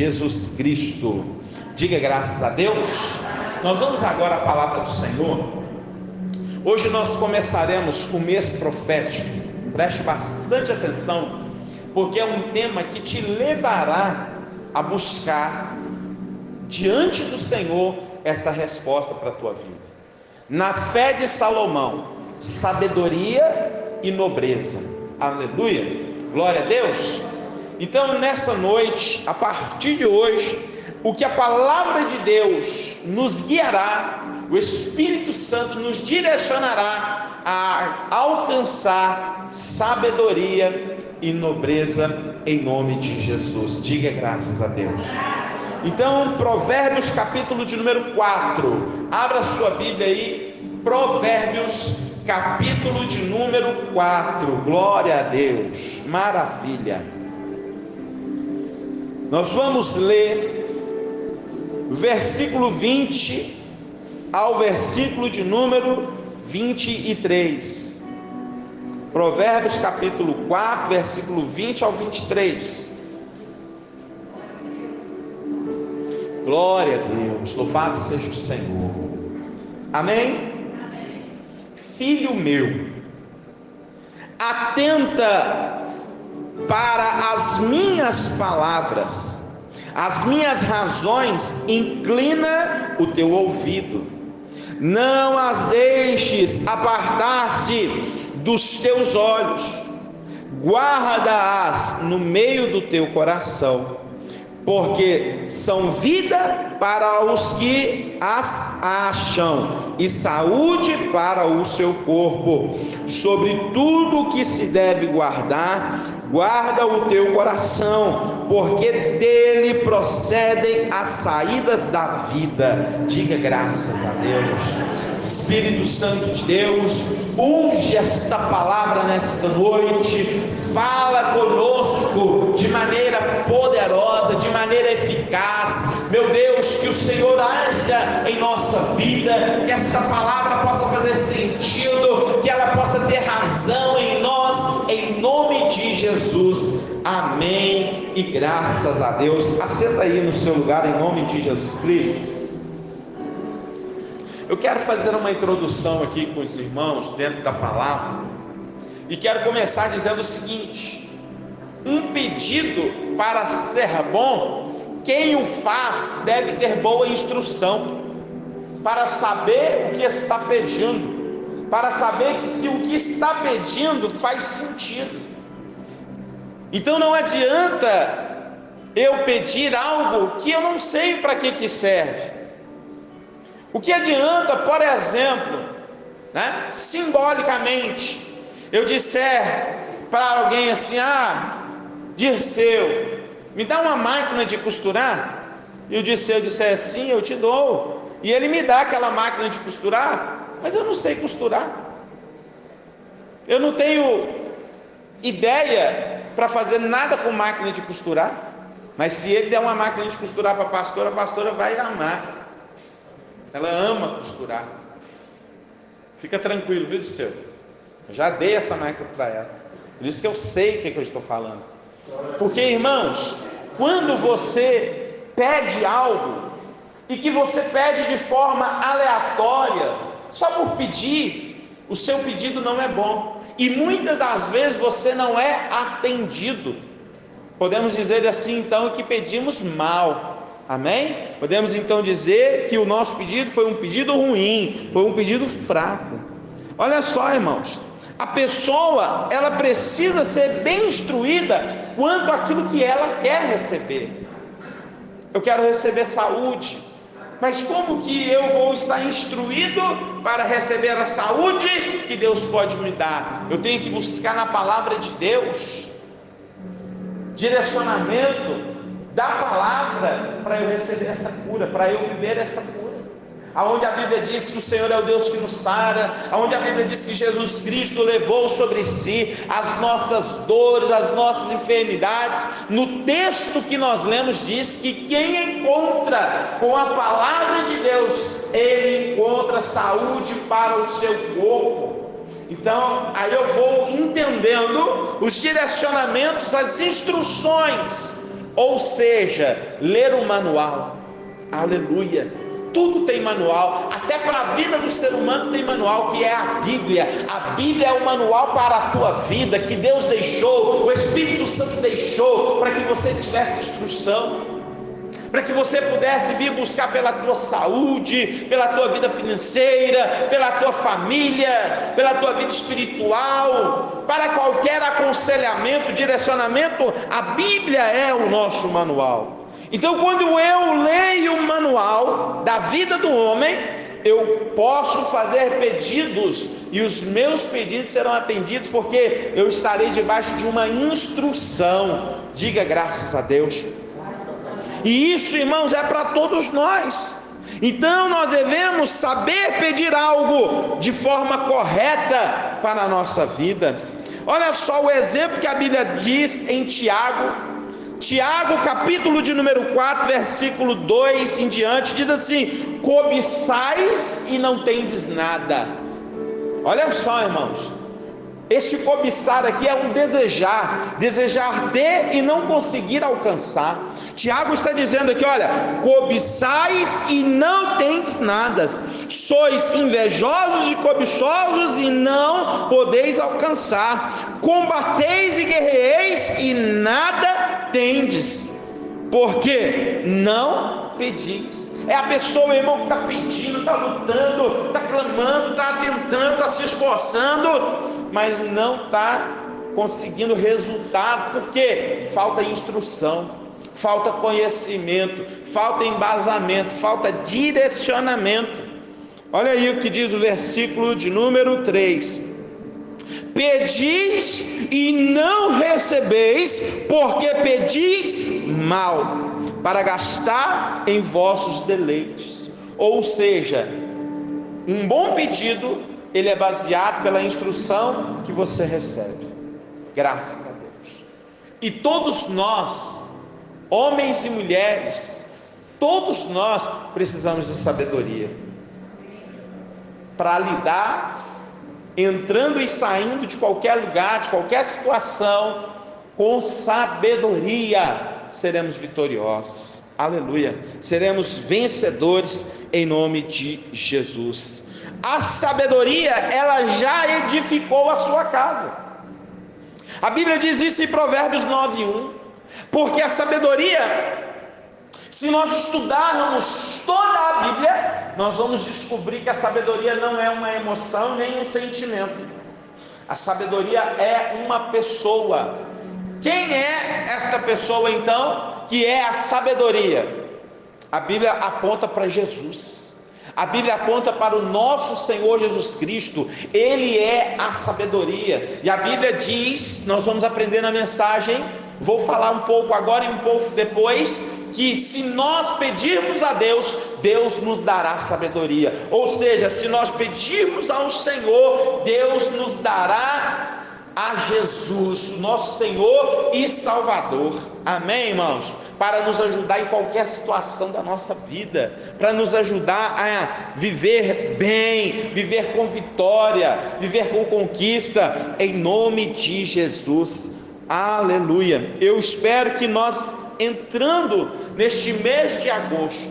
Jesus Cristo. Diga graças a Deus. Nós vamos agora à palavra do Senhor. Hoje nós começaremos o mês profético. Preste bastante atenção, porque é um tema que te levará a buscar diante do Senhor esta resposta para a tua vida. Na fé de Salomão, sabedoria e nobreza. Aleluia, glória a Deus. Então nessa noite, a partir de hoje, o que a palavra de Deus nos guiará, o Espírito Santo nos direcionará a alcançar sabedoria e nobreza em nome de Jesus. Diga graças a Deus. Então, Provérbios capítulo de número 4, abra sua Bíblia aí, Provérbios capítulo de número 4, glória a Deus, maravilha. Nós vamos ler versículo 20 ao versículo de número 23. Provérbios capítulo 4, versículo 20 ao 23. Glória a Deus, louvado seja o Senhor. Amém? Filho meu, atenta para as minhas palavras, as minhas razões, inclina o teu ouvido, não as deixes apartar-se dos teus olhos, guarda-as no meio do teu coração, porque são vida para os que as acham e saúde para o seu corpo. Sobre tudo que se deve guardar, guarda o teu coração, porque dele procedem as saídas da vida. Diga graças a Deus. Espírito Santo de Deus, unge esta palavra nesta noite, fala conosco de maneira poderosa, de maneira eficaz. Meu Deus, que o Senhor haja em nossa vida, que esta palavra possa fazer sentido, que ela possa ter razão em nós, em nome de Jesus, amém e graças a Deus. Assenta aí no seu lugar em nome de Jesus Cristo. Eu quero fazer uma introdução aqui com os irmãos dentro da palavra e quero começar dizendo o seguinte: um pedido para ser bom, quem o faz deve ter boa instrução para saber o que está pedindo, para saber que se o que está pedindo faz sentido. Então não adianta eu pedir algo que eu não sei para que serve. O que adianta, por exemplo, simbolicamente, eu disser para alguém assim: Dirceu, me dá uma máquina de costurar? E o Dirceu disser sim, eu te dou. E ele me dá aquela máquina de costurar, mas eu não sei costurar. Eu não tenho ideia para fazer nada com máquina de costurar. Mas se ele der uma máquina de costurar para a pastora vai amar. Ela ama costurar. Fica tranquilo, viu, Dirceu? Eu já dei essa máquina para ela. Por isso que eu sei o que eu estou falando. Porque, irmãos, quando você pede algo e que você pede de forma aleatória, só por pedir, o seu pedido não é bom. E muitas das vezes você não é atendido. Podemos dizer assim então que pedimos mal. Amém? Podemos então dizer que o nosso pedido foi um pedido ruim, foi um pedido fraco. Olha só, irmãos, a pessoa, ela precisa ser bem instruída quanto àquilo que ela quer receber. Eu quero receber saúde, mas como que eu vou estar instruído para receber a saúde que Deus pode me dar? Eu tenho que buscar na palavra de Deus direcionamento da palavra para eu receber essa cura, para eu viver essa cura. Aonde a Bíblia diz que o Senhor é o Deus que nos sara, aonde a Bíblia diz que Jesus Cristo levou sobre si as nossas dores, as nossas enfermidades. No texto que nós lemos diz que quem encontra com a palavra de Deus, ele encontra saúde para o seu corpo. Então, aí eu vou entendendo os direcionamentos, as instruções ou seja, ler o manual. Aleluia. Tudo tem manual, até para a vida do ser humano tem manual, que é a Bíblia. A Bíblia é o manual para a tua vida, que Deus deixou, o Espírito Santo deixou, para que você tivesse instrução, para que você pudesse vir buscar pela tua saúde, pela tua vida financeira, pela tua família, pela tua vida espiritual, para qualquer aconselhamento, direcionamento. A Bíblia é o nosso manual. Então, quando eu leio o manual da vida do homem, eu posso fazer pedidos, e os meus pedidos serão atendidos, porque eu estarei debaixo de uma instrução. Diga graças a Deus. E isso, irmãos, é para todos nós. Então nós devemos saber pedir algo de forma correta para a nossa vida. Olha só o exemplo que a Bíblia diz em Tiago, capítulo de número 4, versículo 2 em diante, diz assim: cobiçais e não tendes nada. Olha só, irmãos, este cobiçar aqui é um desejar de e não conseguir alcançar. Tiago está dizendo aqui, olha, cobiçais e não tendes nada, sois invejosos e cobiçosos e não podeis alcançar, combateis e guerreeis e nada tendes, porque não pedis. É a pessoa, irmão, que está pedindo, está lutando, está clamando, está tentando, está se esforçando, mas não está conseguindo resultado, porque falta instrução, falta conhecimento, falta embasamento, falta direcionamento. Olha aí o que diz o versículo de número 3: pedis e não recebeis, porque pedis mal, para gastar em vossos deleites. Ou seja, um bom pedido, ele é baseado pela instrução que você recebe. Graças a Deus. E todos nós, homens e mulheres, todos nós precisamos de sabedoria para lidar, entrando e saindo de qualquer lugar, de qualquer situação. Com sabedoria seremos vitoriosos. Aleluia. Seremos vencedores em nome de Jesus. A sabedoria, ela já edificou a sua casa. A Bíblia diz isso em Provérbios 9:1. Porque a sabedoria, se nós estudarmos toda a Bíblia, nós vamos descobrir que a sabedoria não é uma emoção nem um sentimento. A sabedoria é uma pessoa. Quem é esta pessoa então, que é a sabedoria? A Bíblia aponta para Jesus. A Bíblia aponta para o nosso Senhor Jesus Cristo. Ele é a sabedoria. E a Bíblia diz, nós vamos aprender na mensagem, vou falar um pouco agora e um pouco depois, que se nós pedirmos a Deus, Deus nos dará sabedoria. Ou seja, se nós pedirmos ao Senhor, Deus nos dará a Jesus, nosso Senhor e Salvador. Amém, irmãos? Para nos ajudar em qualquer situação da nossa vida, para nos ajudar a viver bem, viver com vitória, viver com conquista, em nome de Jesus. Aleluia. Eu espero que nós, entrando neste mês de agosto,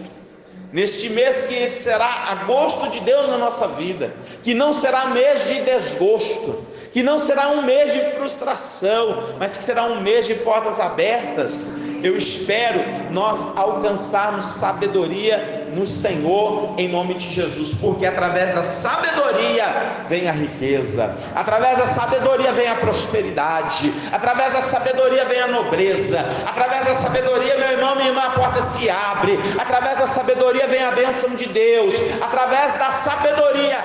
neste mês que será agosto de Deus na nossa vida, que não será mês de desgosto, que não será um mês de frustração, mas que será um mês de portas abertas. Eu espero nós alcançarmos sabedoria no Senhor, em nome de Jesus, porque através da sabedoria vem a riqueza, através da sabedoria vem a prosperidade, através da sabedoria vem a nobreza, através da sabedoria, meu irmão, minha irmã, a porta se abre, através da sabedoria vem a bênção de Deus, através da sabedoria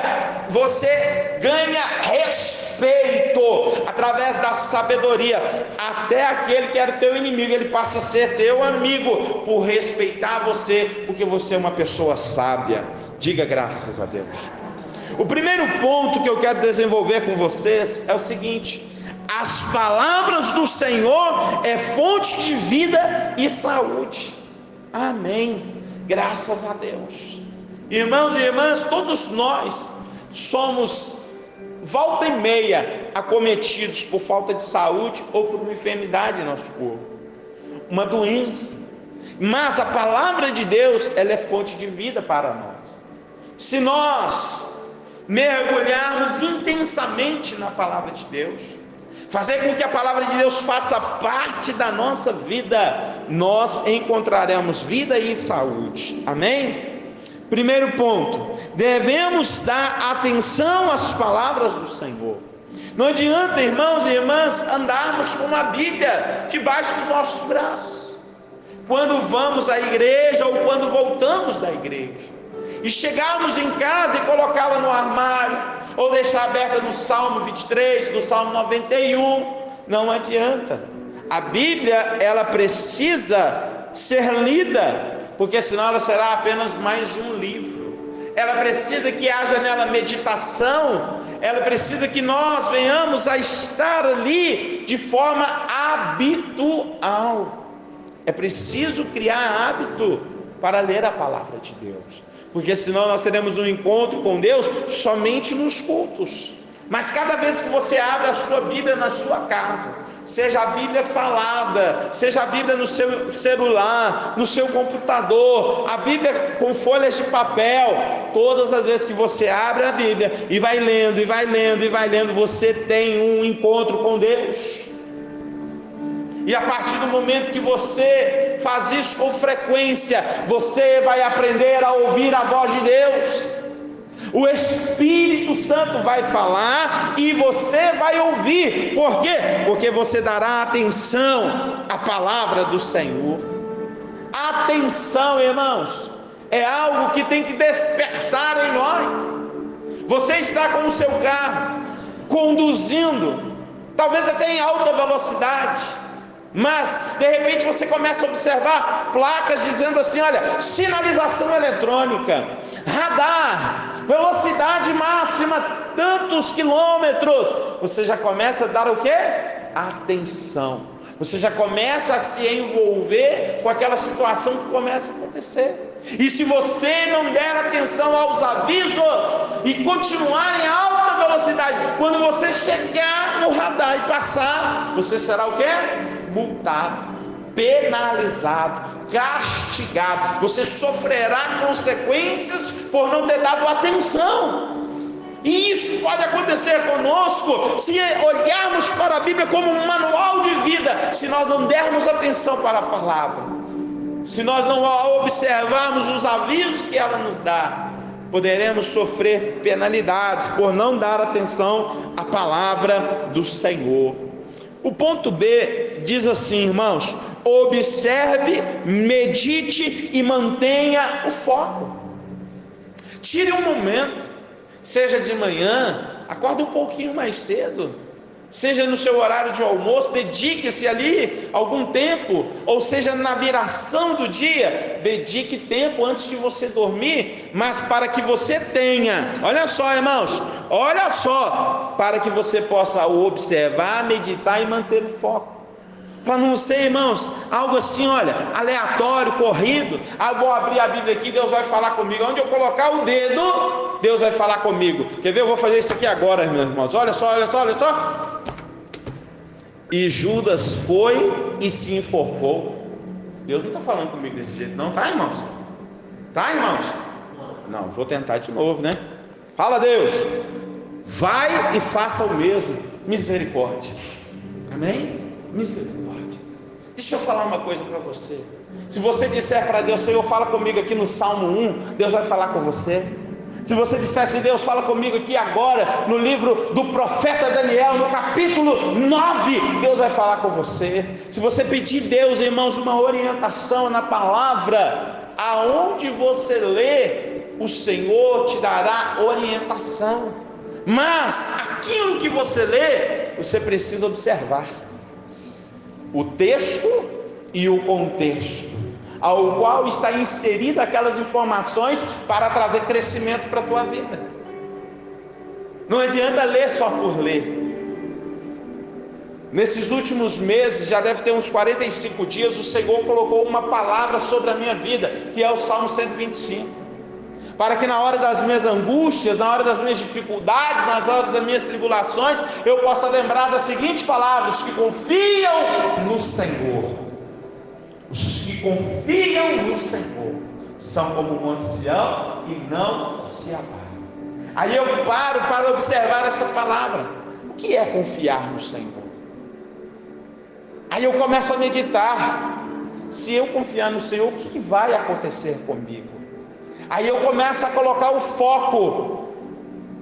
você ganha respeito, através da sabedoria, até aquele que era teu inimigo, ele passa a ser teu amigo, por respeitar você, porque você é uma pessoa sábia. Diga graças a Deus. O primeiro ponto que eu quero desenvolver com vocês é o seguinte: as palavras do Senhor é fonte de vida e saúde. Amém. Graças a Deus. Irmãos e irmãs, todos nós somos volta e meia acometidos por falta de saúde ou por uma enfermidade em nosso corpo. uma doença. Mas a palavra de Deus, ela é fonte de vida para nós. Se nós mergulharmos intensamente na palavra de Deus, fazer com que a palavra de Deus faça parte da nossa vida, nós encontraremos vida e saúde. Amém? Primeiro ponto, devemos dar atenção às palavras do Senhor. Não adianta, irmãos e irmãs, andarmos com uma Bíblia debaixo dos nossos braços, quando vamos à igreja ou quando voltamos da igreja, e chegarmos em casa e colocá-la no armário, ou deixar aberta no Salmo 23, no Salmo 91, não adianta. A Bíblia, ela precisa ser lida, porque senão ela será apenas mais de um livro. Ela precisa que haja nela meditação, ela precisa que nós venhamos a estar ali de forma habitual. É preciso criar hábito para ler a palavra de Deus, porque senão nós teremos um encontro com Deus somente nos cultos. Mas cada vez que você abre a sua Bíblia na sua casa, seja a Bíblia falada, seja a Bíblia no seu celular, no seu computador, a Bíblia com folhas de papel, todas as vezes que você abre a Bíblia e vai lendo, e vai lendo, e vai lendo, você tem um encontro com Deus. E a partir do momento que você faz isso com frequência, você vai aprender a ouvir a voz de Deus. O Espírito Santo vai falar e você vai ouvir. Por quê? Porque você dará atenção à palavra do Senhor. Atenção, irmãos, é algo que tem que despertar em nós. Você está com o seu carro conduzindo, talvez até em alta velocidade, mas de repente você começa a observar placas dizendo assim: olha, sinalização eletrônica, radar, velocidade máxima tantos quilômetros. Você já começa a dar o quê? Atenção. Você já começa a se envolver com aquela situação que começa a acontecer. E se você não der atenção aos avisos e continuar em alta velocidade, quando você chegar no radar e passar, você será o quê? Multado, penalizado, castigado. Você sofrerá consequências por não ter dado atenção. E isso pode acontecer conosco se olharmos para a Bíblia como um manual de vida, se nós não dermos atenção para a palavra, se nós não observarmos os avisos que ela nos dá, poderemos sofrer penalidades por não dar atenção à palavra do Senhor. O ponto B diz assim, irmãos: observe, medite e mantenha o foco. Tire um momento, seja de manhã, acorda um pouquinho mais cedo, seja no seu horário de almoço, dedique-se ali algum tempo, ou seja na viração do dia, dedique tempo antes de você dormir, mas para que você tenha, olha só, irmãos, olha só, para que você possa observar, meditar e manter o foco. Para não ser, irmãos, algo assim, olha, aleatório, corrido. Vou abrir a Bíblia aqui, Deus vai falar comigo. Onde eu colocar o dedo, Deus vai falar comigo. Quer ver? Eu vou fazer isso aqui agora, meus irmãos. Olha só, olha só, olha só. E Judas foi e se enforcou. Deus não está falando comigo desse jeito, não, tá, irmãos? Tá, irmãos? Não, vou tentar de novo, né? Fala, Deus. Vai e faça o mesmo. Misericórdia. Amém? Misericórdia. Deixa eu falar uma coisa para você. Se você disser para Deus: Senhor, fala comigo aqui no Salmo 1, Deus vai falar com você. Se você disser assim: Deus, fala comigo aqui agora no livro do profeta Daniel, no capítulo 9, Deus vai falar com você. Se você pedir a Deus, irmãos, uma orientação na palavra, aonde você lê, o Senhor te dará orientação. Mas aquilo que você lê, você precisa observar o texto e o contexto ao qual está inserida aquelas informações para trazer crescimento para a tua vida. Não adianta ler só por ler. Nesses últimos meses, já deve ter uns 45 dias, o Senhor colocou uma palavra sobre a minha vida, que é o Salmo 125, para que na hora das minhas angústias, na hora das minhas dificuldades, nas horas das minhas tribulações, eu possa lembrar das seguintes palavras: que confiam no Senhor. Os que confiam no Senhor são como o monte Sião e não se abalam. Aí eu paro para observar essa palavra. O que é confiar no Senhor? Aí eu começo a meditar. Se eu confiar no Senhor, o que vai acontecer comigo? Aí eu começo a colocar o foco.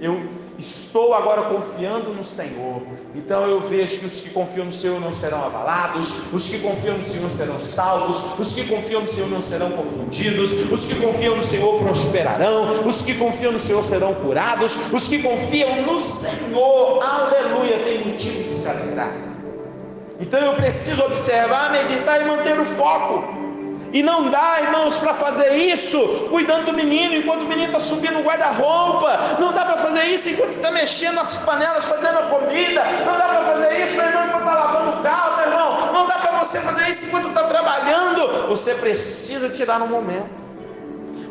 Eu estou agora confiando no Senhor, então eu vejo que os que confiam no Senhor não serão abalados, os que confiam no Senhor serão salvos, os que confiam no Senhor não serão confundidos, os que confiam no Senhor prosperarão, os que confiam no Senhor serão curados, os que confiam no Senhor, aleluia, tem motivo de se alegrar. Então eu preciso observar, meditar e manter o foco. E não dá, irmãos, para fazer isso cuidando do menino, enquanto o menino está subindo o guarda-roupa. Não dá para fazer isso enquanto está mexendo nas panelas, fazendo a comida. Não dá para fazer isso, meu irmão, enquanto está lavando o carro, meu irmão. Não dá para você fazer isso enquanto está trabalhando. Você precisa tirar um momento.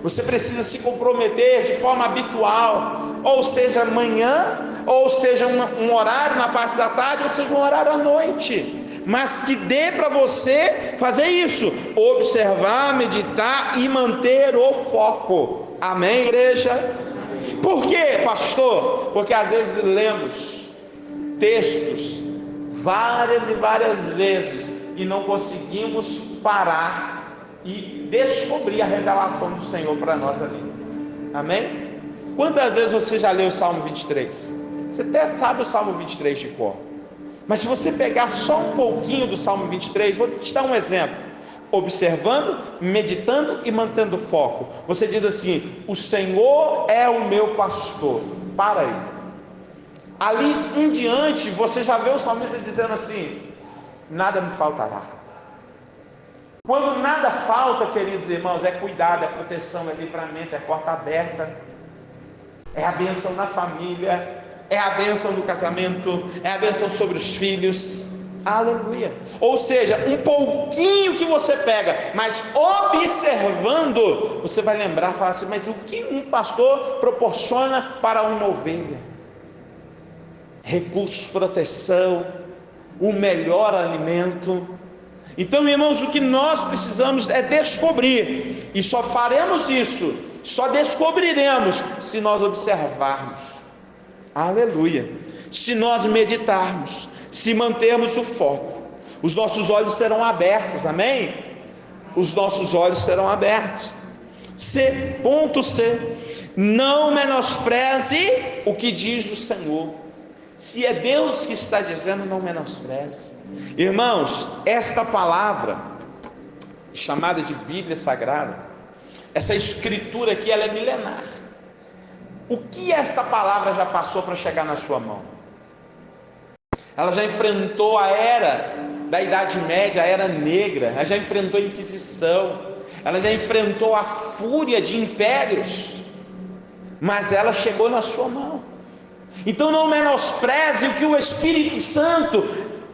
Você precisa se comprometer de forma habitual, ou seja, amanhã, ou seja, um horário na parte da tarde, ou seja, um horário à noite. Mas que dê para você fazer isso, observar, meditar e manter o foco. Amém, igreja? Por quê, pastor? Porque às vezes lemos textos várias e várias vezes e não conseguimos parar e descobrir a revelação do Senhor para nós ali. Amém? Quantas vezes você já leu o Salmo 23? Você até sabe o Salmo 23 de cor. Mas se você pegar só um pouquinho do Salmo 23, vou te dar um exemplo. Observando, meditando e mantendo foco. Você diz assim: o Senhor é o meu pastor. Para aí. Ali em diante, você já vê o salmista dizendo assim: nada me faltará. Quando nada falta, queridos irmãos, é cuidado, é proteção, é livramento, é porta aberta, é a bênção na família, é a bênção no casamento, é a bênção sobre os filhos, aleluia. Ou seja, um pouquinho que você pega, mas observando, você vai lembrar, falar assim: mas o que um pastor proporciona para uma ovelha? Recursos, proteção, o melhor alimento. Então, irmãos, o que nós precisamos é descobrir, e só faremos isso, só descobriremos se nós observarmos, aleluia, se nós meditarmos, se mantermos o foco, os nossos olhos serão abertos, amém? Os nossos olhos serão abertos. Ponto C, não menospreze o que diz o Senhor. Se é Deus que está dizendo, não menospreze. Irmãos, esta palavra, chamada de Bíblia Sagrada, essa escritura aqui, ela é milenar. O que esta palavra já passou para chegar na sua mão? Ela já enfrentou a era da Idade Média, a era negra, ela já enfrentou a Inquisição, ela já enfrentou a fúria de impérios, mas ela chegou na sua mão. Então não menospreze o que o Espírito Santo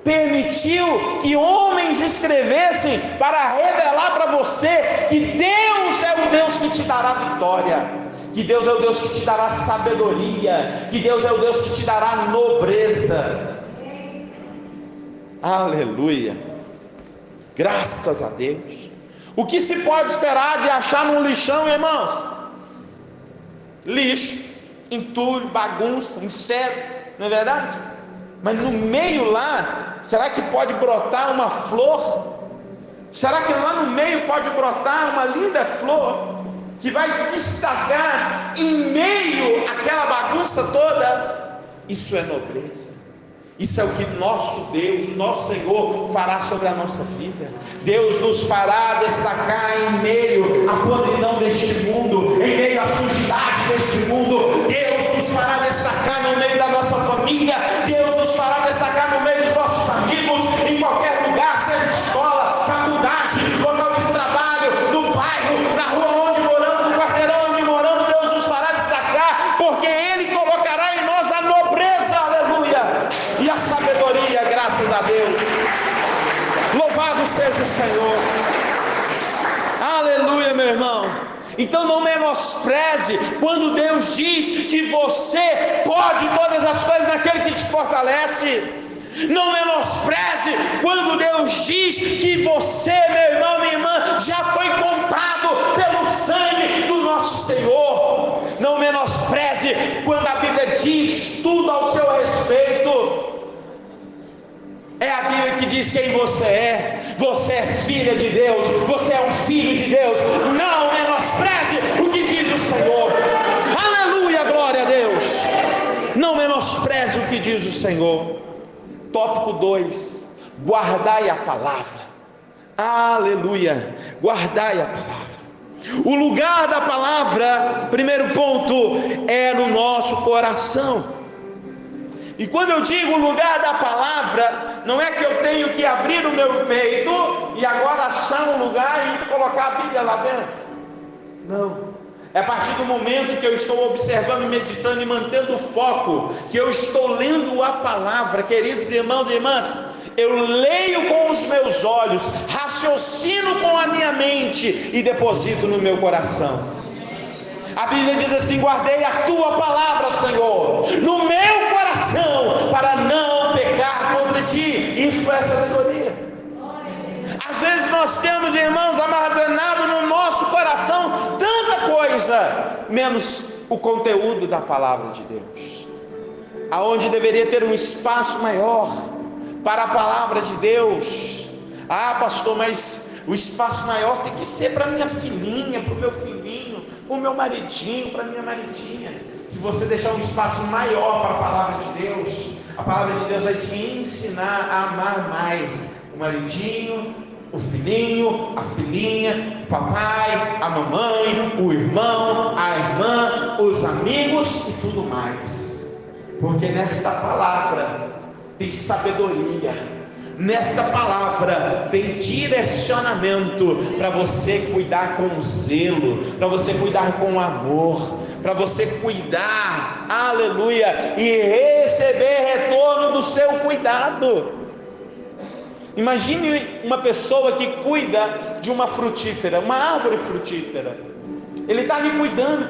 permitiu que homens escrevessem para revelar para você que Deus é o Deus que te dará vitória, que Deus é o Deus que te dará sabedoria, que Deus é o Deus que te dará nobreza. Aleluia, graças a Deus. O que se pode esperar de achar num lixão, irmãos? Lixo, entulho, bagunça, inseto, não é verdade? Mas no meio lá, será que pode brotar uma flor? Será que lá no meio pode brotar uma linda flor que vai destacar em meio àquela bagunça toda? Isso é nobreza. Isso é o que nosso Deus, nosso Senhor fará sobre a nossa vida. Deus nos fará destacar em meio à podridão deste mundo, em meio à sujidade deste mundo. Deus nos fará destacar no meio da nossa família. Deus nos fará destacar no meio dos nossos amigos, em qualquer lugar, seja escola, faculdade, local de trabalho, no bairro, na rua onde moramos, no quarteirão onde moramos. Deus nos fará destacar, porque Ele colocará em nós a nobreza, aleluia, e a sabedoria, graças a Deus. Louvado seja o Senhor, aleluia, meu irmão. Então não menospreze quando Deus diz que você pode todas as coisas naquele que te fortalece. Não menospreze quando Deus diz que você, meu irmão, minha irmã, já foi comprado pelo sangue do nosso Senhor. Não menospreze quando a Bíblia diz tudo ao seu respeito. É a Bíblia que diz quem você é. Você é filha de Deus, você é um filho de Deus. Não menospreze o que diz o Senhor. Aleluia, glória a Deus. Não menospreze o que diz o Senhor. Tópico 2: guardai a palavra. Aleluia, guardai a palavra. O lugar da palavra, primeiro ponto, é no nosso coração. E quando eu digo lugar da palavra, não é que eu tenho que abrir o meu peito e agora achar um lugar e colocar a Bíblia lá dentro. Não. É a partir do momento que eu estou observando, meditando e mantendo o foco, que eu estou lendo a palavra, queridos irmãos e irmãs, eu leio com os meus olhos, raciocino com a minha mente e deposito no meu coração. A Bíblia diz assim: guardei a tua palavra, Senhor, no meu coração, para não pecar contra ti. Isso é sabedoria. Às vezes nós temos, irmãos, armazenado no nosso coração tanta coisa, menos o conteúdo da palavra de Deus, aonde deveria ter um espaço maior para a palavra de Deus. Ah, pastor, mas o espaço maior tem que ser para minha filhinha, para o meu filhinho, para o meu maridinho, para a minha maridinha. Se você deixar um espaço maior para a palavra de Deus, a palavra de Deus vai te ensinar a amar mais o maridinho, o filhinho, a filhinha, o papai, a mamãe, o irmão, a irmã, os amigos e tudo mais. Porque nesta palavra tem sabedoria, nesta palavra tem direcionamento para você cuidar com zelo, para você cuidar com amor, para você cuidar, aleluia, e receber retorno do seu cuidado. Imagine uma pessoa que cuida de uma frutífera, uma árvore frutífera. Ele está ali cuidando,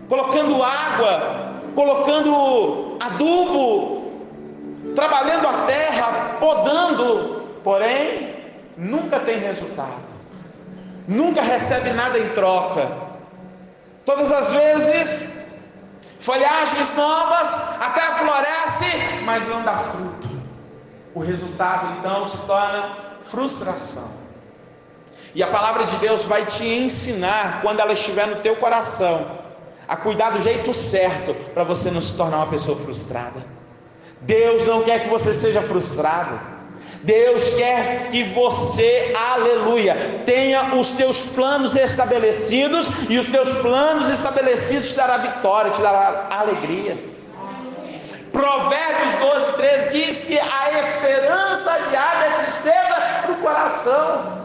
colocando água, colocando adubo, trabalhando a terra, podando, porém nunca tem resultado, nunca recebe nada em troca. Todas as vezes folhagens novas, até floresce, mas não dá fruto. O resultado então se torna frustração. E a palavra de Deus vai te ensinar, quando ela estiver no teu coração, a cuidar do jeito certo, para você não se tornar uma pessoa frustrada. Deus não quer que você seja frustrado. Deus quer que você, aleluia, tenha os teus planos estabelecidos, e os teus planos estabelecidos te dará vitória, te dará alegria. Provérbios 12:13 diz que a esperança adiada é tristeza para o coração,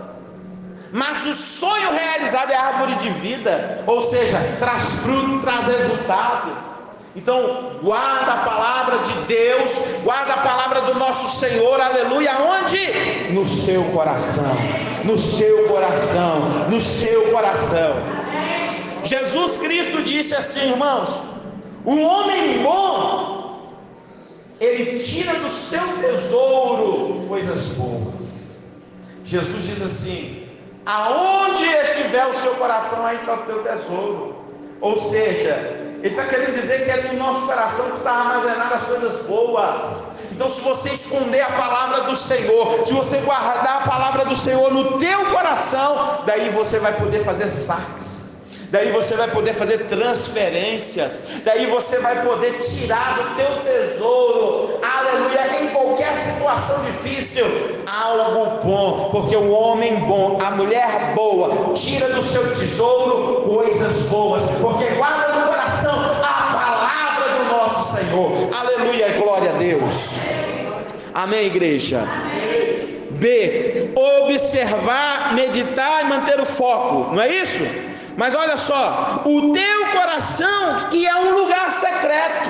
mas o sonho realizado é árvore de vida, ou seja, traz fruto, traz resultado. Então guarda a palavra de Deus, guarda a palavra do nosso Senhor, aleluia, onde? No seu coração, no seu coração, no seu coração. Jesus Cristo disse assim, irmãos: o homem bom, ele tira do seu tesouro coisas boas. Jesus diz assim: aonde estiver o seu coração, aí está o teu tesouro. Ou seja, ele está querendo dizer que é no nosso coração que está armazenado as coisas boas. Então, se você esconder a palavra do Senhor, se você guardar a palavra do Senhor no teu coração, daí você vai poder fazer saques, daí você vai poder fazer transferências, daí você vai poder tirar do teu tesouro, aleluia, em qualquer situação difícil, algo bom, porque o homem bom, a mulher boa, tira do seu tesouro coisas boas, porque guarda no coração a palavra do nosso Senhor, aleluia, glória a Deus. Amém, igreja? B, observar, meditar e manter o foco, não é isso? Mas olha só, o teu coração, que é um lugar secreto,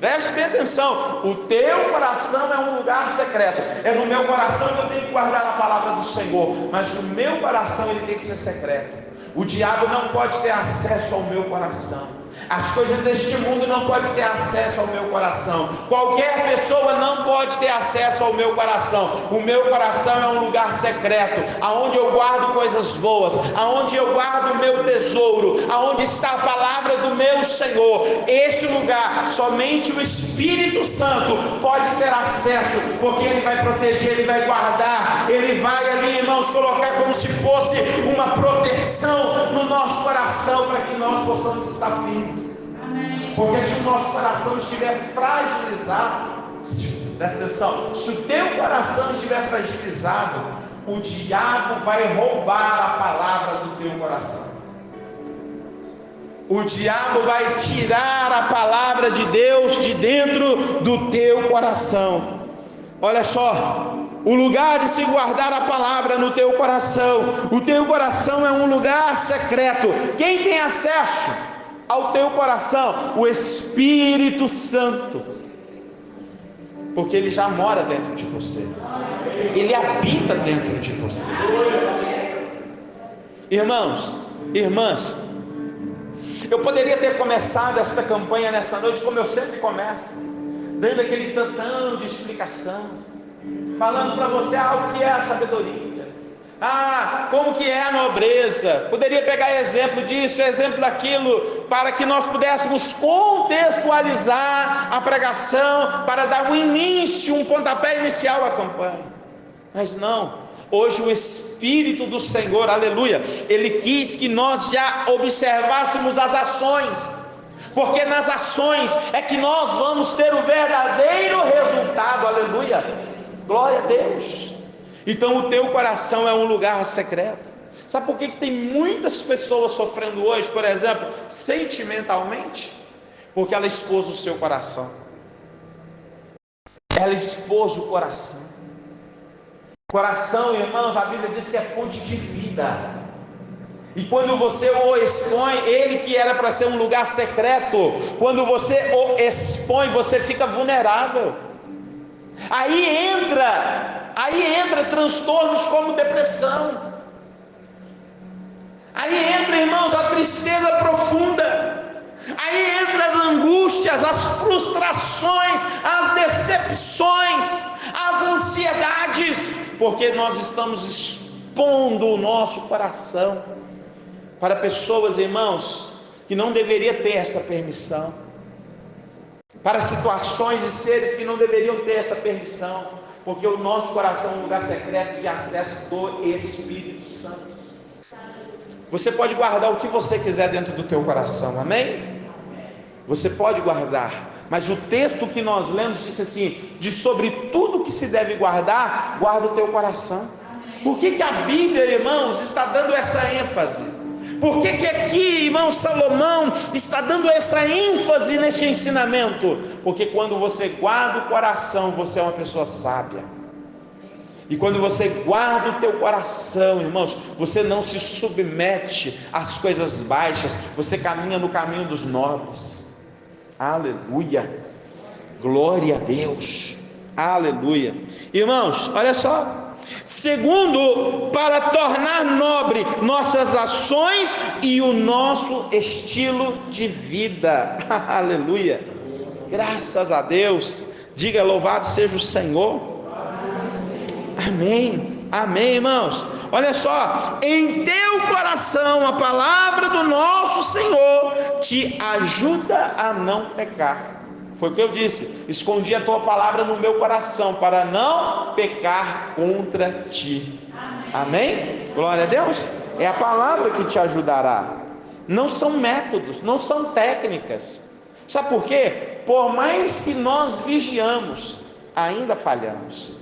preste bem atenção, o teu coração é um lugar secreto. É no meu coração que eu tenho que guardar a palavra do Senhor, mas o meu coração ele tem que ser secreto. O diabo não pode ter acesso ao meu coração. As coisas deste mundo não podem ter acesso ao meu coração. Qualquer pessoa não pode ter acesso ao meu coração. O meu coração é um lugar secreto, aonde eu guardo coisas boas, aonde eu guardo o meu tesouro, aonde está a palavra do meu Senhor. Esse lugar, somente o Espírito Santo pode ter acesso, porque Ele vai proteger, Ele vai guardar, Ele vai ali, irmãos, colocar como se fosse uma proteção no nosso coração, para que nós possamos estar firmes. Porque se o nosso coração estiver fragilizado, presta atenção, se o teu coração estiver fragilizado, o diabo vai roubar a palavra do teu coração. O diabo vai tirar a palavra de Deus de dentro do teu coração. Olha só, o lugar de se guardar a palavra no teu coração. O teu coração é um lugar secreto. Quem tem acesso ao teu coração? O Espírito Santo, porque ele já mora dentro de você, ele habita dentro de você. Irmãos, irmãs, eu poderia ter começado esta campanha nessa noite como eu sempre começo, dando aquele tantão de explicação, falando para você o que é a sabedoria, como que é a nobreza. Poderia pegar exemplo disso, exemplo daquilo, para que nós pudéssemos contextualizar a pregação, para dar um início, um pontapé inicial à campanha. Mas não, hoje o Espírito do Senhor, aleluia, Ele quis que nós já observássemos as ações, porque nas ações é que nós vamos ter o verdadeiro resultado, aleluia, glória a Deus. Então o teu coração é um lugar secreto. Sabe por que tem muitas pessoas sofrendo hoje, por exemplo, sentimentalmente? Porque ela expôs o seu coração, ela expôs o coração. Coração, irmãos, a Bíblia diz que é fonte de vida, e quando você o expõe, ele que era para ser um lugar secreto, quando você o expõe, você fica vulnerável. Aí entra transtornos como depressão, aí entra, irmãos, a tristeza profunda, aí entra as angústias, as frustrações, as decepções, as ansiedades, porque nós estamos expondo o nosso coração para pessoas, irmãos, que não deveria ter essa permissão, para situações e seres que não deveriam ter essa permissão, porque o nosso coração é um lugar secreto de acesso do Espírito Santo. Você pode guardar o que você quiser dentro do teu coração, amém? Você pode guardar, mas o texto que nós lemos disse assim: de sobre tudo que se deve guardar, guarda o teu coração. Por que a Bíblia, irmãos, está dando essa ênfase? Por que aqui, irmão, Salomão está dando essa ênfase nesse ensinamento? Porque quando você guarda o coração, você é uma pessoa sábia. E quando você guarda o teu coração, irmãos, você não se submete às coisas baixas, você caminha no caminho dos nobres. Aleluia, glória a Deus, aleluia. Irmãos, olha só. Segundo, para tornar nobre nossas ações e o nosso estilo de vida. Aleluia, graças a Deus. Diga: louvado seja o Senhor. Amém, amém, irmãos. Olha só, em teu coração a palavra do nosso Senhor te ajuda a não pecar. Foi o que eu disse: escondi a tua palavra no meu coração para não pecar contra ti. Amém? Glória a Deus. É a palavra que te ajudará. Não são métodos, não são técnicas. Sabe por quê? Por mais que nós vigiamos, ainda falhamos.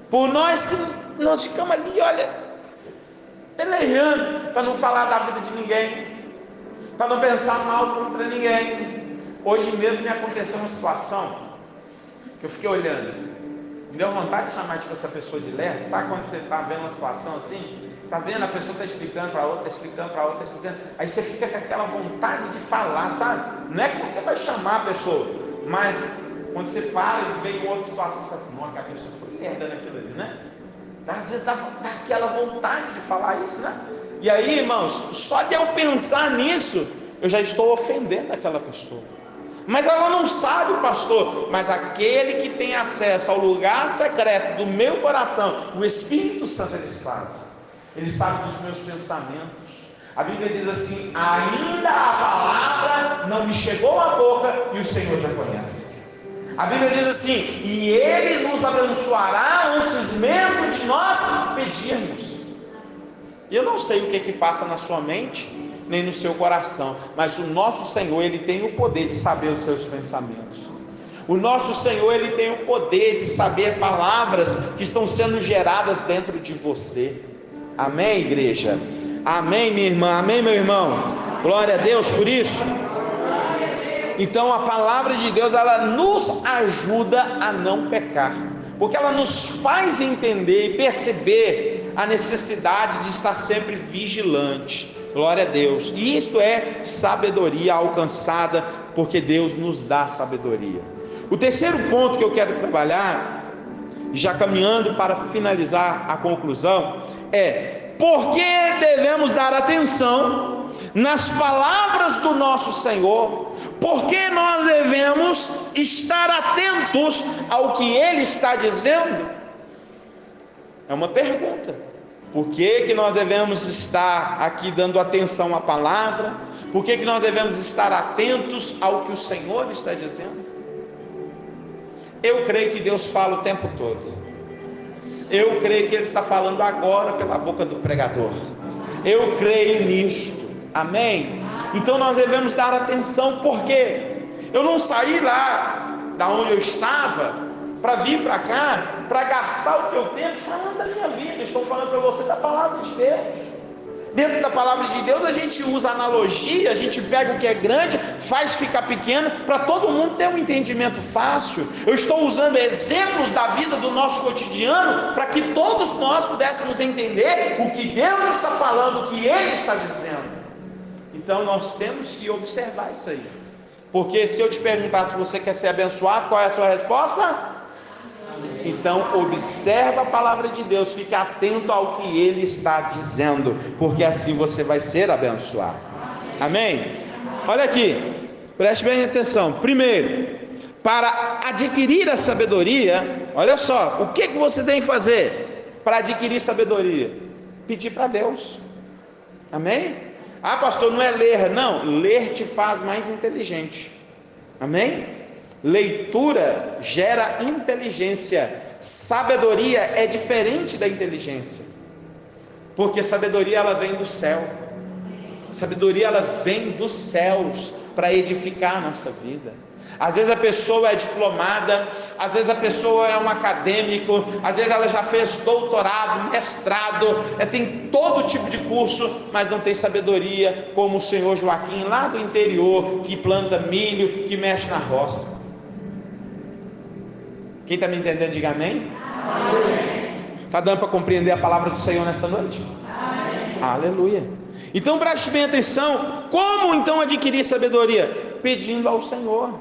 Por nós que nós ficamos ali, olha, pelejando para não falar da vida de ninguém, para não pensar mal contra ninguém. Hoje mesmo me aconteceu uma situação que eu fiquei olhando, me deu vontade de chamar essa pessoa de lerdo. Sabe quando você está vendo uma situação assim, está vendo, a pessoa está explicando para a outra, explicando para a outra, explicando, aí você fica com aquela vontade de falar, sabe? Não é que você vai chamar a pessoa, mas quando você para e vê em outra situação, você fala assim: nossa, a pessoa foi lerda naquilo ali, né? Às vezes dá aquela vontade de falar isso, né? E aí, irmãos, só de eu pensar nisso, eu já estou ofendendo aquela pessoa. Mas ela não sabe, pastor. Mas aquele que tem acesso ao lugar secreto do meu coração, o Espírito Santo, ele sabe. Ele sabe dos meus pensamentos. A Bíblia diz assim: ainda a palavra não me chegou à boca e o Senhor já conhece. A Bíblia diz assim: e Ele nos abençoará antes mesmo de nós pedirmos. Eu não sei o que passa na sua mente, nem no seu coração, mas o nosso Senhor, Ele tem o poder de saber os seus pensamentos. O nosso Senhor, Ele tem o poder de saber palavras que estão sendo geradas dentro de você. Amém, igreja? Amém, minha irmã? Amém, meu irmão? Glória a Deus por isso. Então a palavra de Deus, ela nos ajuda a não pecar, porque ela nos faz entender e perceber a necessidade de estar sempre vigilante. Glória a Deus. E isto é sabedoria alcançada, porque Deus nos dá sabedoria. O terceiro ponto que eu quero trabalhar, já caminhando para finalizar a conclusão, é: por que devemos dar atenção nas palavras do nosso Senhor? Por que nós devemos estar atentos ao que Ele está dizendo? É uma pergunta. Por que nós devemos estar aqui dando atenção à palavra? Por que nós devemos estar atentos ao que o Senhor está dizendo? Eu creio que Deus fala o tempo todo. Eu creio que Ele está falando agora pela boca do pregador. Eu creio nisto. Amém? Então nós devemos dar atenção, porque eu não saí lá da onde eu estava para vir para cá, para gastar o teu tempo falando da minha vida. Estou falando para você da palavra de Deus. Dentro da palavra de Deus a gente usa analogia, a gente pega o que é grande, faz ficar pequeno, para todo mundo ter um entendimento fácil. Eu estou usando exemplos da vida do nosso cotidiano, para que todos nós pudéssemos entender o que Deus está falando, o que Ele está dizendo. Então nós temos que observar isso aí, porque se eu te perguntar se você quer ser abençoado, qual é a sua resposta? Então observa a palavra de Deus, fique atento ao que Ele está dizendo, porque assim você vai ser abençoado. Amém? Olha aqui, preste bem atenção. Primeiro, para adquirir a sabedoria, olha só, o que você tem que fazer para adquirir sabedoria? Pedir para Deus. Amém? Ah, pastor, não é ler. Não, ler te faz mais inteligente. Amém? Leitura gera inteligência. Sabedoria é diferente da inteligência, porque sabedoria ela vem do céu. Sabedoria ela vem dos céus para edificar a nossa vida. Às vezes a pessoa é diplomada, às vezes a pessoa é um acadêmico, às vezes ela já fez doutorado, mestrado, tem todo tipo de curso, mas não tem sabedoria, como o senhor Joaquim lá do interior, que planta milho, que mexe na roça. Quem está me entendendo, diga amém. Está dando para compreender a palavra do Senhor nessa noite? Amém. Aleluia. Então preste bem atenção. Como então adquirir sabedoria? Pedindo ao Senhor.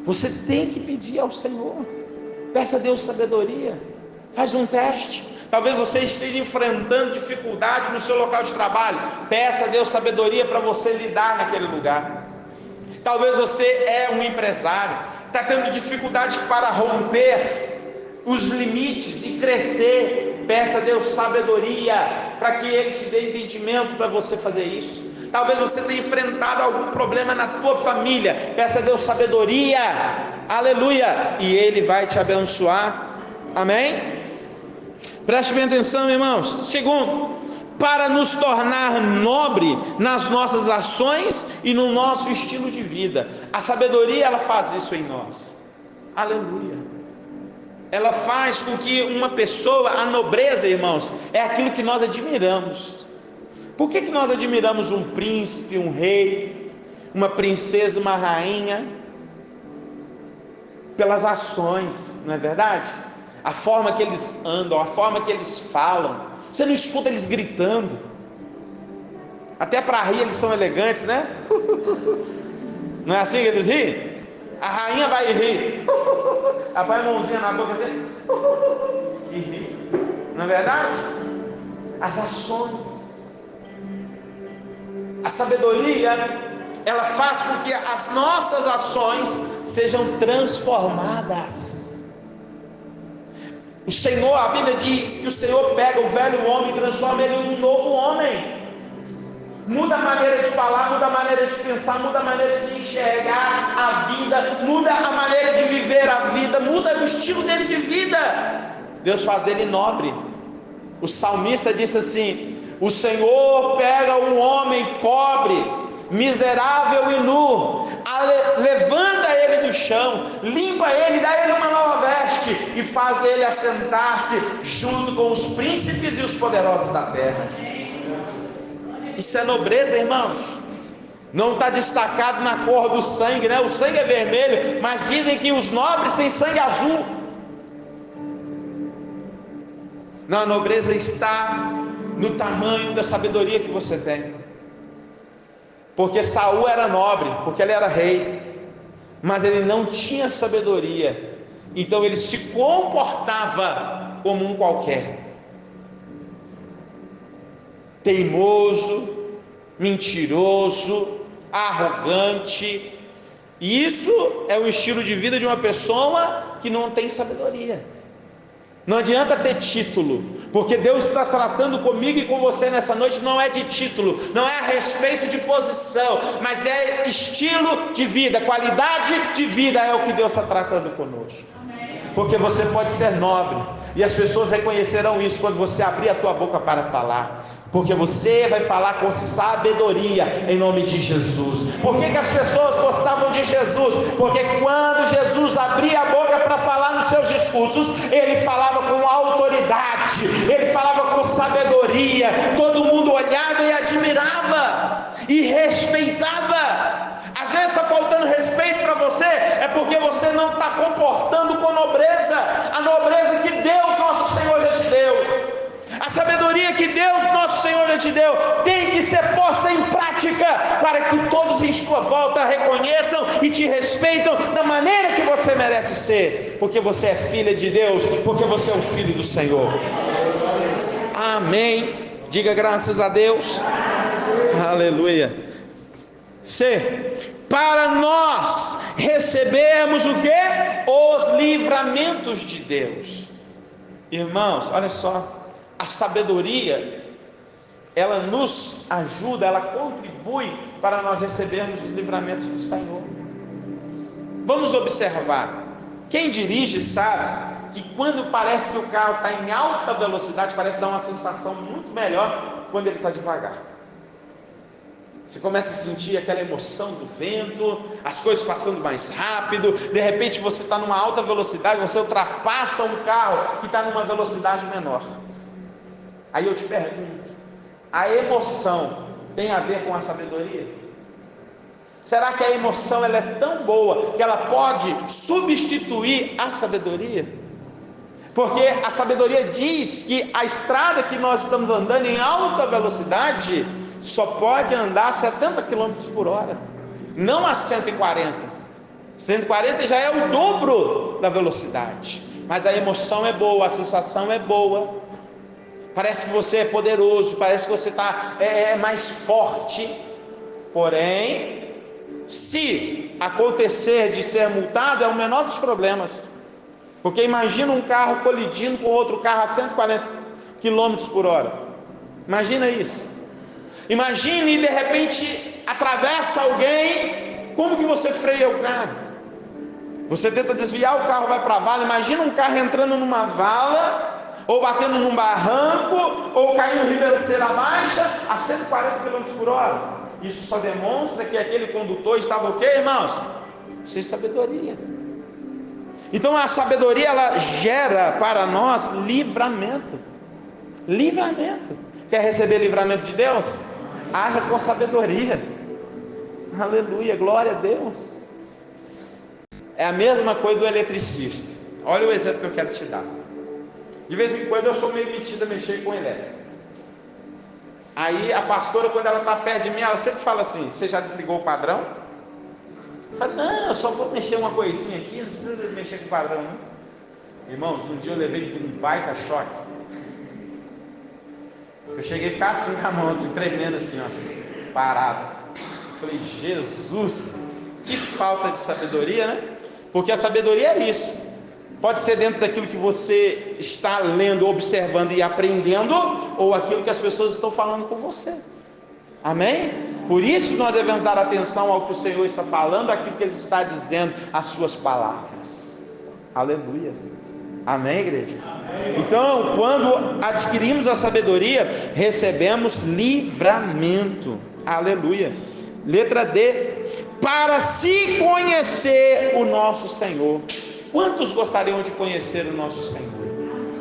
Você tem que pedir ao Senhor. Peça a Deus sabedoria. Faz um teste. Talvez você esteja enfrentando dificuldade no seu local de trabalho. Peça a Deus sabedoria para você lidar naquele lugar. Talvez você é um empresário, está tendo dificuldade para romper os limites e crescer. Peça a Deus sabedoria para que Ele te dê entendimento para você fazer isso. Talvez você tenha enfrentado algum problema na tua família. Peça a Deus sabedoria, aleluia, e Ele vai te abençoar. Amém? Preste bem atenção, irmãos. Segundo, para nos tornar nobre nas nossas ações e no nosso estilo de vida. A sabedoria, ela faz isso em nós. Aleluia. Ela faz com que uma pessoa, a nobreza, irmãos, é aquilo que nós admiramos. Por que nós admiramos um príncipe, um rei, uma princesa, uma rainha? Pelas ações, não é verdade? A forma que eles andam, a forma que eles falam. Você não escuta eles gritando. Até para rir eles são elegantes, né? Não é assim que eles riem? A rainha vai rir. Ela põe a mãozinha na boca assim, e ri. Não é verdade? As ações. A sabedoria, ela faz com que as nossas ações sejam transformadas. O Senhor, a Bíblia diz que o Senhor pega o velho homem e transforma ele em um novo homem. Muda a maneira de falar, muda a maneira de pensar, muda a maneira de enxergar a vida, muda a maneira de viver a vida, muda o estilo dele de vida. Deus faz dele nobre. O salmista disse assim: o Senhor pega um homem pobre, miserável e nu, levanta ele do chão, limpa ele, dá ele uma nova veste e faz ele assentar-se junto com os príncipes e os poderosos da terra. Isso é nobreza, irmãos. Não está destacado na cor do sangue, né? O sangue é vermelho, mas dizem que os nobres têm sangue azul. Não, a nobreza está no tamanho da sabedoria que você tem. Porque Saul era nobre, porque ele era rei, mas ele não tinha sabedoria, então ele se comportava como um qualquer. Teimoso, mentiroso, arrogante. E isso é o estilo de vida de uma pessoa que não tem sabedoria. Não adianta ter título, porque Deus está tratando comigo e com você nessa noite, não é de título, não é a respeito de posição, mas é estilo de vida, qualidade de vida é o que Deus está tratando conosco. Porque você pode ser nobre, e as pessoas reconhecerão isso quando você abrir a tua boca para falar. Porque você vai falar com sabedoria em nome de Jesus. Por que as pessoas gostavam de Jesus? Porque quando Jesus abria a boca para falar nos seus discursos, ele falava com autoridade, ele falava com sabedoria, todo mundo olhava e admirava e respeitava. Às vezes está faltando respeito para você, é porque você não está comportando com nobreza, a nobreza que Deus nosso Senhor já te deu. A sabedoria que Deus nosso Senhor já te deu tem que ser posta em prática, para que todos em sua volta reconheçam e te respeitam da maneira que você merece ser, porque você é filha de Deus, porque você é o filho do Senhor. Amém. Diga graças a Deus. Aleluia. Para nós recebermos o que? Os livramentos de Deus. Irmãos, olha só. A sabedoria, ela nos ajuda, ela contribui para nós recebermos os livramentos do Senhor. Vamos observar. Quem dirige sabe que quando parece que o carro está em alta velocidade, parece dar uma sensação muito melhor quando ele está devagar. Você começa a sentir aquela emoção do vento, as coisas passando mais rápido. De repente você está numa alta velocidade, você ultrapassa um carro que está numa velocidade menor. Aí eu te pergunto, a emoção tem a ver com a sabedoria? Será que a emoção ela é tão boa que ela pode substituir a sabedoria? Porque a sabedoria diz que a estrada que nós estamos andando em alta velocidade só pode andar a 70 km por hora, não a 140. 140 já é o dobro da velocidade, mas a emoção é boa, a sensação é boa. Parece que você é poderoso, parece que você é mais forte. Porém, se acontecer de ser multado, é o menor dos problemas. Porque imagina um carro colidindo com outro carro a 140 km por hora. Imagina isso. Imagine de repente atravessa alguém, como que você freia o carro? Você tenta desviar, o carro vai para a vala. Imagina um carro entrando numa vala, ou batendo num barranco, ou caindo em ribanceira baixa a 140 km por hora. Isso só demonstra que aquele condutor estava o quê, irmãos? Sem sabedoria. Então a sabedoria ela gera para nós livramento. Livramento. Quer receber livramento de Deus? Haja com sabedoria. Aleluia, glória a Deus. É a mesma coisa do eletricista. Olha o exemplo que eu quero te dar. De vez em quando eu sou meio metida a mexer com elétrica. Aí a pastora, quando ela está perto de mim, ela sempre fala assim: você já desligou o padrão? Eu falo: não, eu só vou mexer uma coisinha aqui, não precisa mexer com o padrão, não. Irmãos, um dia eu levei um baita choque. Eu cheguei a ficar assim com a mão, assim, tremendo assim, ó, parado. falei, Jesus, que falta de sabedoria, né? Porque a sabedoria é isso. Pode ser dentro daquilo que você está lendo, observando e aprendendo, ou aquilo que as pessoas estão falando com você. Amém? Por isso nós devemos dar atenção ao que o Senhor está falando, àquilo que Ele está dizendo, às suas palavras. Aleluia. Amém, igreja? Amém. Então, quando adquirimos a sabedoria, recebemos livramento. Aleluia. Letra D. Para se conhecer o nosso Senhor. Quantos gostariam de conhecer o nosso Senhor?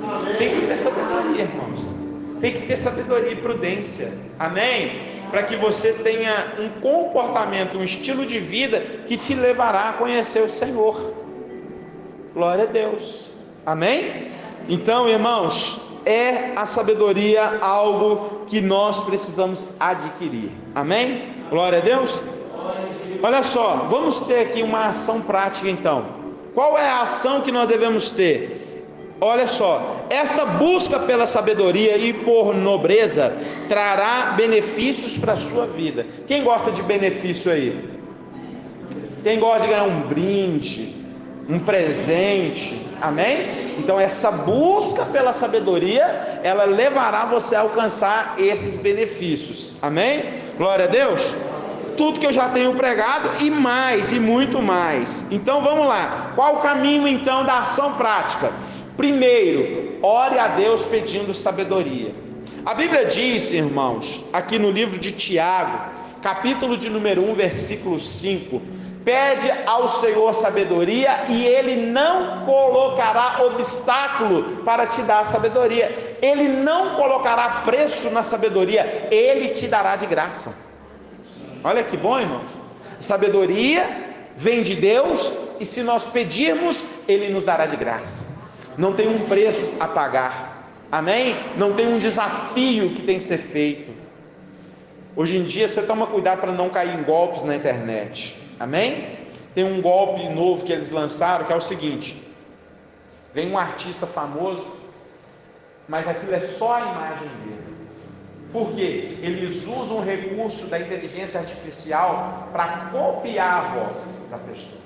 Amém. Tem que ter sabedoria, irmãos. Tem que ter sabedoria e prudência. Amém? Para que você tenha um comportamento, um estilo de vida que te levará a conhecer o Senhor. Glória a Deus. Amém? Então, irmãos, é a sabedoria algo que nós precisamos adquirir. Amém? Glória a Deus. Olha só, vamos ter aqui uma ação prática então. Qual é a ação que nós devemos ter? Olha só, esta busca pela sabedoria e por nobreza trará benefícios para a sua vida. Quem gosta de benefício aí? Quem gosta de ganhar um brinde, um presente, amém? Então essa busca pela sabedoria, ela levará você a alcançar esses benefícios, amém? Glória a Deus. Tudo que eu já tenho pregado e mais, e muito mais. Então vamos lá, qual o caminho então da ação prática? Primeiro, ore a Deus pedindo sabedoria. A Bíblia diz, irmãos, aqui no livro de Tiago, capítulo de número 1, versículo 5, pede ao Senhor sabedoria e Ele não colocará obstáculo para te dar sabedoria. Ele não colocará preço na sabedoria, Ele te dará de graça. Olha que bom, irmãos. Sabedoria vem de Deus e se nós pedirmos, Ele nos dará de graça. Não tem um preço a pagar, amém? Não tem um desafio que tem que ser feito. Hoje em dia você toma cuidado para não cair em golpes na internet, amém? Tem um golpe novo que eles lançaram que é o seguinte: vem um artista famoso, mas aquilo é só a imagem dele. Por quê? Eles usam um recurso da inteligência artificial para copiar a voz da pessoa.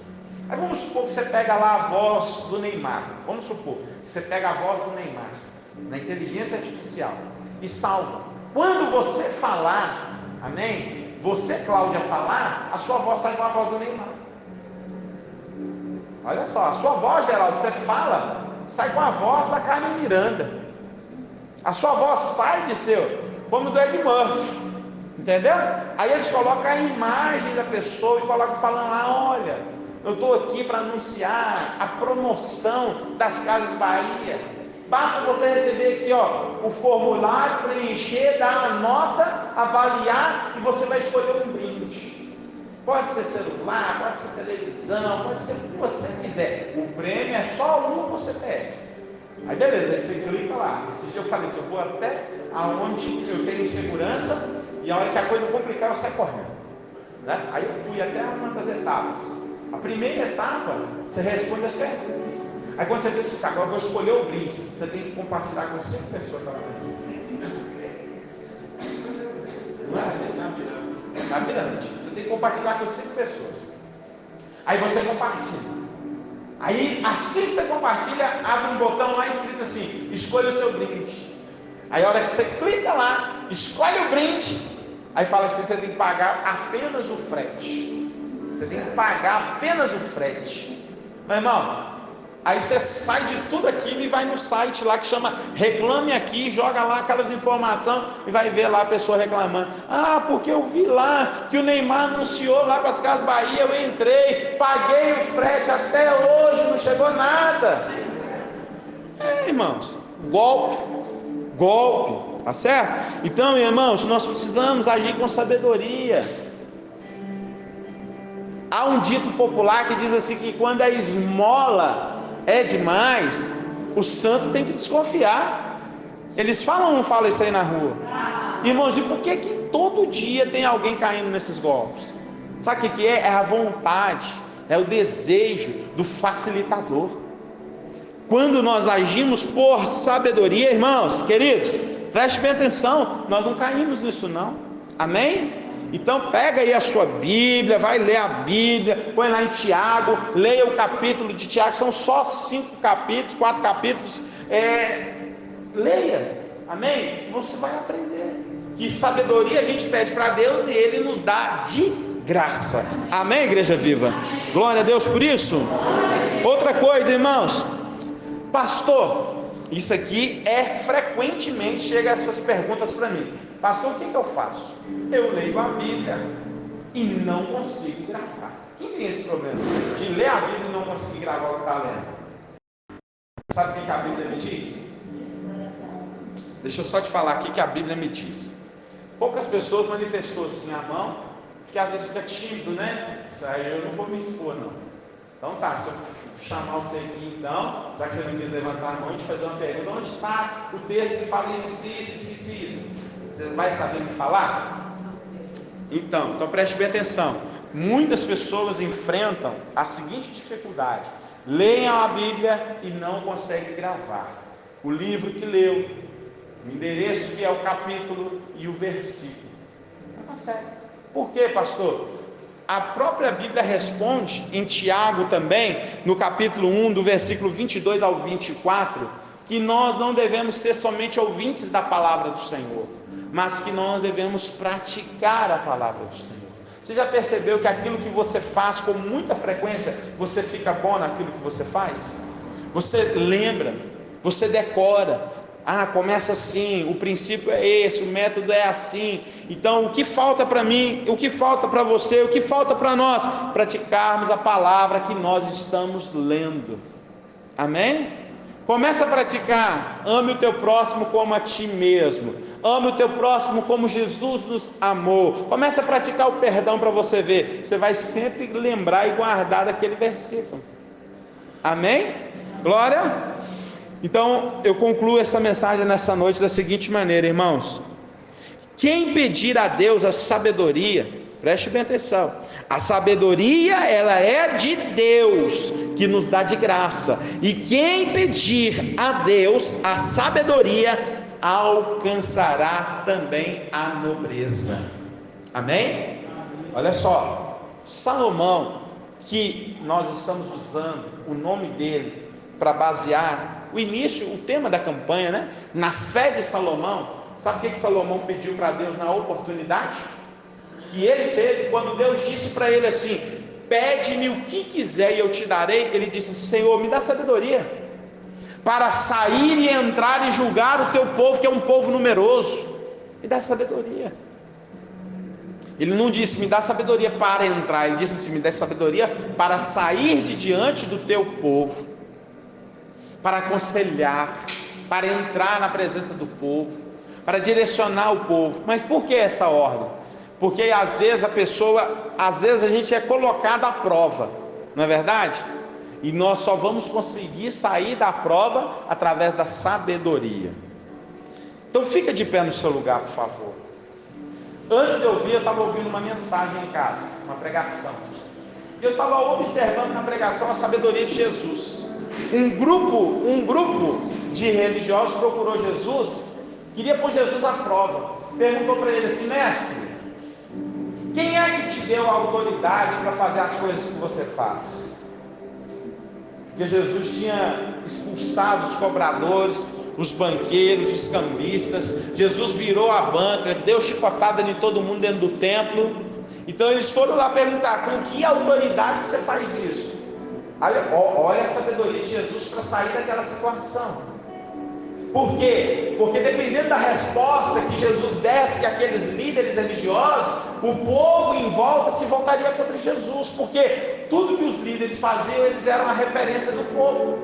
Aí vamos supor que você pega lá a voz do Neymar. Vamos supor que você pega a voz do Neymar na inteligência artificial e salva. Quando você falar, amém? Você, Cláudia, falar, a sua voz sai com a voz do Neymar. Olha só, a sua voz, Geraldo, você fala, sai com a voz da Carmen Miranda. A sua voz sai de seu, como do Ed Murphy, entendeu? Aí eles colocam a imagem da pessoa e colocam falando lá, olha, eu estou aqui para anunciar a promoção das Casas Bahia. Basta você receber aqui, ó, o formulário, preencher, dar uma nota, avaliar e você vai escolher um brinde. Pode ser celular, pode ser televisão, pode ser o que você quiser. O prêmio é só um no CPF. Aí beleza, aí você clica lá. Esse dia eu falei assim, eu vou até aonde eu tenho segurança e a hora que a coisa complicar eu saio correndo, né? Aí eu fui até uma das etapas. A primeira etapa, você responde as perguntas. Aí quando você diz, agora eu vou escolher o brinde, você tem que compartilhar com 5 pessoas para você. Não é assim, não. Tá mirante. Você tem que compartilhar com 5 pessoas. Aí você compartilha. Aí assim que você compartilha, abre um botão lá escrito assim, escolha o seu brinde. Aí a hora que você clica lá, escolhe o brinde, aí fala que você tem que pagar apenas o frete. Você tem que pagar apenas o frete. Meu irmão, aí você sai de tudo aquilo e vai no site lá que chama Reclame Aqui, joga lá aquelas informações e vai ver lá a pessoa reclamando. Ah, porque eu vi lá que o Neymar anunciou lá para as Casas Bahia, eu entrei, paguei o frete, até hoje não chegou nada. Irmãos, golpe, tá certo? Então, irmãos, nós precisamos agir com sabedoria. Há um dito popular que diz assim, que quando a esmola é demais, o santo tem que desconfiar. Eles falam ou não falam isso aí na rua? Irmãos, e por que todo dia tem alguém caindo nesses golpes? Sabe o que é? É a vontade, é o desejo do facilitador. Quando nós agimos por sabedoria, irmãos, queridos, preste bem atenção, nós não caímos nisso não, amém? Então pega aí a sua Bíblia, vai ler a Bíblia, põe lá em Tiago, leia o capítulo de Tiago, são só 5 capítulos, 4 capítulos, leia, amém? Você vai aprender, que sabedoria a gente pede para Deus e Ele nos dá de graça, amém, igreja viva? Glória a Deus por isso. Outra coisa, irmãos, pastor, isso aqui frequentemente chega essas perguntas para mim: pastor, o que eu faço? Eu leio a Bíblia e não consigo gravar. Quem tem esse problema de ler a Bíblia e não conseguir gravar o que está lendo? Sabe o que a Bíblia me diz? Deixa eu só te falar aqui que a Bíblia me diz. Poucas pessoas manifestou assim a mão, porque às vezes fica tímido, né? Isso aí eu não vou me expor, não. Então tá, se eu chamar você aqui então, já que você não quis levantar a mão e te fazer uma pergunta: onde está o texto que fala isso? Você vai saber me falar? Então preste bem atenção. Muitas pessoas enfrentam a seguinte dificuldade: leem a Bíblia e não conseguem gravar o livro que leu, o endereço que é o capítulo e o versículo. Não consegue. Por quê, pastor? A própria Bíblia responde em Tiago também, no capítulo 1, do versículo 22 ao 24, que nós não devemos ser somente ouvintes da palavra do Senhor, mas que nós devemos praticar a palavra do Senhor. Você já percebeu que aquilo que você faz com muita frequência, você fica bom naquilo que você faz? Você lembra, você decora. Começa assim, o princípio é esse, o método é assim. Então o que falta para mim, o que falta para você, o que falta para nós? Praticarmos a palavra que nós estamos lendo, amém? Começa a praticar: ame o teu próximo como a ti mesmo, ame o teu próximo como Jesus nos amou. Começa a praticar o perdão para você ver, você vai sempre lembrar e guardar daquele versículo, amém? Glória. Então eu concluo essa mensagem nessa noite da seguinte maneira, irmãos: quem pedir a Deus a sabedoria, preste bem atenção, a sabedoria ela é de Deus, que nos dá de graça, e quem pedir a Deus a sabedoria alcançará também a nobreza, amém? Olha só, Salomão, que nós estamos usando o nome dele para basear o início, o tema da campanha, né? Na fé de Salomão. Sabe o que Salomão pediu para Deus na oportunidade? E ele teve, quando Deus disse para ele assim: pede-me o que quiser e eu te darei. Ele disse: Senhor, me dá sabedoria para sair e entrar e julgar o teu povo, que é um povo numeroso. Me dá sabedoria. Ele não disse: me dá sabedoria para entrar. Ele disse assim: me dá sabedoria para sair de diante do teu povo, para aconselhar, para entrar na presença do povo, para direcionar o povo. Mas por que essa ordem? Porque às vezes a gente é colocado à prova, não é verdade? E nós só vamos conseguir sair da prova através da sabedoria. Então fica de pé no seu lugar, por favor. Antes de eu vir, eu estava ouvindo uma mensagem em casa, uma pregação, e eu estava observando na pregação a sabedoria de Jesus. Um grupo de religiosos procurou Jesus, queria pôr Jesus à prova. Perguntou para ele assim: mestre, quem é que te deu a autoridade para fazer as coisas que você faz? Porque Jesus tinha expulsado os cobradores, os banqueiros, os cambistas. Jesus virou a banca, deu chicotada em todo mundo dentro do templo. Então eles foram lá perguntar: com que autoridade que você faz isso? Olha a sabedoria de Jesus para sair daquela situação. Por quê? Porque dependendo da resposta que Jesus desse àqueles líderes religiosos, o povo em volta se voltaria contra Jesus, porque tudo que os líderes faziam, eles eram a referência do povo.